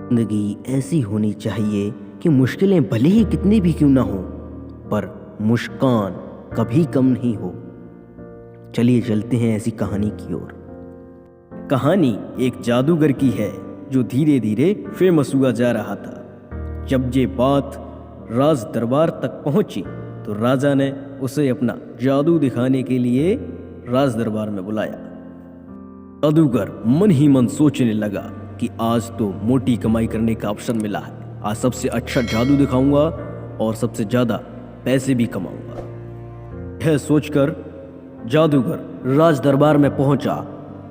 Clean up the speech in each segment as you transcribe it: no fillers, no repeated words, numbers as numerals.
जिंदगी ऐसी होनी चाहिए कि मुश्किलें भले ही कितनी भी क्यों ना हो, पर मुस्कान कभी कम नहीं हो। चलिए चलते हैं ऐसी कहानी की ओर। कहानी एक जादूगर की है जो धीरे धीरे फेमस हुआ जा रहा था। जब ये बात राज दरबार तक पहुंची तो राजा ने उसे अपना जादू दिखाने के लिए राज दरबार में बुलाया। जादूगर मन ही मन सोचने लगा कि आज तो मोटी कमाई करने का अवसर मिला है। आज सबसे अच्छा जादू दिखाऊंगा और सबसे ज्यादा पैसे भी कमाऊंगा। यह सोचकर जादूगर राज दरबार में पहुंचा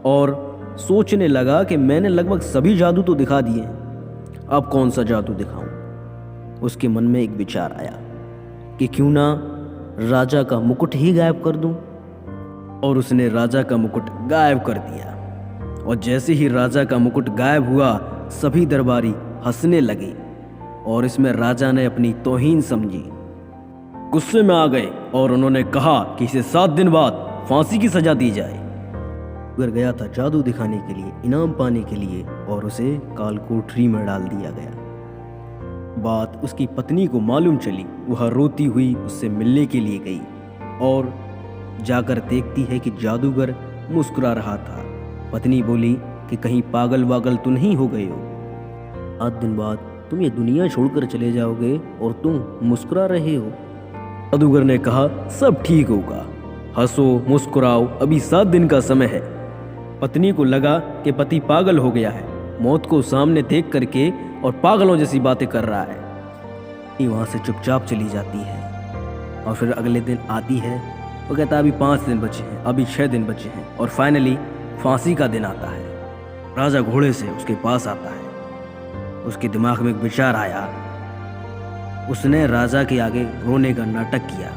और सोचने लगा कि मैंने लगभग सभी जादू तो दिखा दिए हैं, अब कौन सा जादू दिखाऊं। उसके मन में एक विचार आया कि क्यों ना राजा का मुकुट ही गायब कर दूं। और उसने राजा का मुकुट गायब कर दिया। और जैसे ही राजा का मुकुट गायब हुआ, सभी दरबारी हंसने लगे और इसमें राजा ने अपनी तौहीन समझी। गुस्से में आ गए और उन्होंने कहा कि इसे 7 दिन बाद फांसी की सजा दी जाए। जादूगर गया था जादू दिखाने के लिए, इनाम पाने के लिए, और उसे कालकोठरी में डाल दिया गया। बात उसकी पत्नी को मालूम चली। वह रोती हुई उससे मिलने के लिए गई और जाकर देखती है कि जादूगर मुस्कुरा रहा था। पत्नी बोली कि कहीं पागल वागल तो नहीं हो गए हो? 7 दिन बाद तुम ये दुनिया छोड़कर चले जाओगे और तुम मुस्कुरा रहे हो। जादूगर ने कहा, सब ठीक होगा, हंसो मुस्कुराओ, अभी 7 दिन का समय है। पत्नी को लगा कि पति पागल हो गया है, मौत को सामने देख करके और पागलों जैसी बातें कर रहा है। वहां से चुपचाप चली जाती है और फिर अगले दिन आती है। वो कहता है अभी 5 दिन बचे हैं, अभी 6 दिन बचे हैं, और फाइनली फांसी का दिन आता है। राजा घोड़े से उसके पास आता है। उसके दिमाग में एक विचार आया। उसने राजा के आगे रोने का नाटक किया,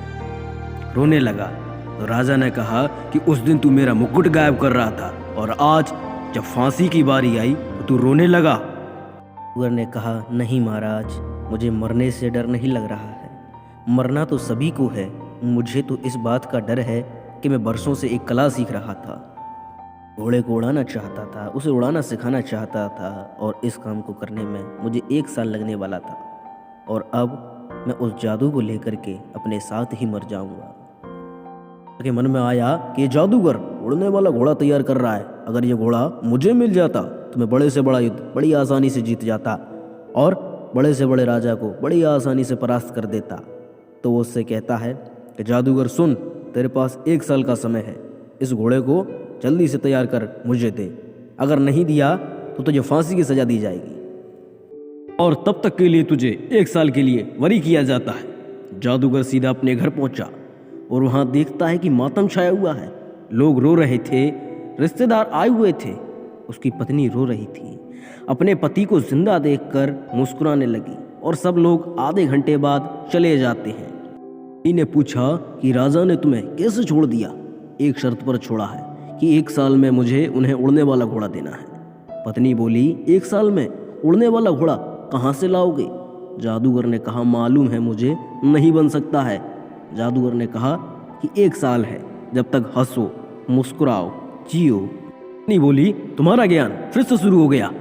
रोने लगा। तो राजा ने कहा कि उस दिन तू मेरा मुकुट गायब कर रहा था और आज जब फांसी की बारी आई तो तू रोने लगा। जादूगर ने कहा, नहीं महाराज, मुझे मरने से डर नहीं लग रहा है। मरना तो सभी को है, मुझे तो इस बात का डर है कि मैं बरसों से एक कला सीख रहा था। घोड़े को उड़ाना चाहता था, उसे उड़ाना सिखाना चाहता था, और इस काम को करने में मुझे 1 साल लगने वाला था। और अब मैं उस जादू को लेकर के अपने साथ ही मर जाऊंगा। के मन में आया कि ये जादूगर उड़ने वाला घोड़ा तैयार कर रहा है। अगर ये घोड़ा मुझे मिल जाता तो मैं बड़े से बड़ा युद्ध बड़ी आसानी से जीत जाता और बड़े से बड़े राजा को बड़ी आसानी से परास्त कर देता। तो वो उससे कहता है कि जादूगर सुन, तेरे पास 1 साल का समय है, इस घोड़े को जल्दी से तैयार कर मुझे दे। अगर नहीं दिया तो तुझे फांसी की सजा दी जाएगी और तब तक के लिए तुझे 1 साल के लिए वरी किया जाता है। जादूगर सीधा अपने घर पहुंचा और वहां देखता है कि मातम छाया हुआ है। लोग रो रहे थे, रिश्तेदार आए हुए थे। उसकी पत्नी रो रही थी। अपने पति को जिंदा देखकर मुस्कुराने लगी और सब लोग आधे घंटे बाद चले जाते हैं। ने पूछा कि राजा ने तुम्हें कैसे छोड़ दिया? एक शर्त पर छोड़ा है कि 1 साल में मुझे उन्हें उड़ने वाला घोड़ा देना है। पत्नी बोली, 1 साल में उड़ने वाला घोड़ा कहाँ से लाओगे? जादूगर ने कहा, मालूम है मुझे, नहीं बन सकता है। जादूगर ने कहा कि 1 साल है, जब तक हंसो मुस्कुराओ जियो। पत्नी बोली, तुम्हारा ज्ञान फिर से शुरू हो गया,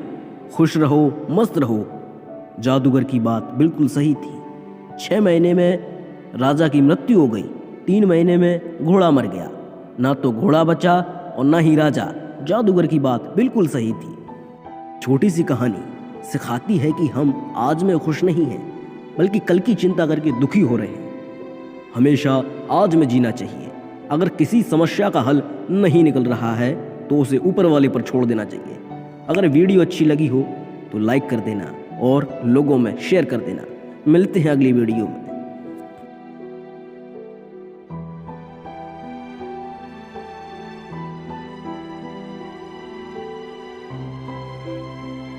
खुश रहो मस्त रहो। जादूगर की बात बिल्कुल सही थी। 6 महीने में राजा की मृत्यु हो गई, 3 महीने में घोड़ा मर गया। ना तो घोड़ा बचा और ना ही राजा। जादूगर की बात बिल्कुल सही थी। छोटी सी कहानी सिखाती है कि हम आज में खुश नहीं हैं, बल्कि कल की चिंता करके दुखी हो रहे हैं। हमेशा आज में जीना चाहिए। अगर किसी समस्या का हल नहीं निकल रहा है तो उसे ऊपर वाले पर छोड़ देना चाहिए। अगर वीडियो अच्छी लगी हो तो लाइक कर देना और लोगों में शेयर कर देना। मिलते हैं अगली वीडियो में।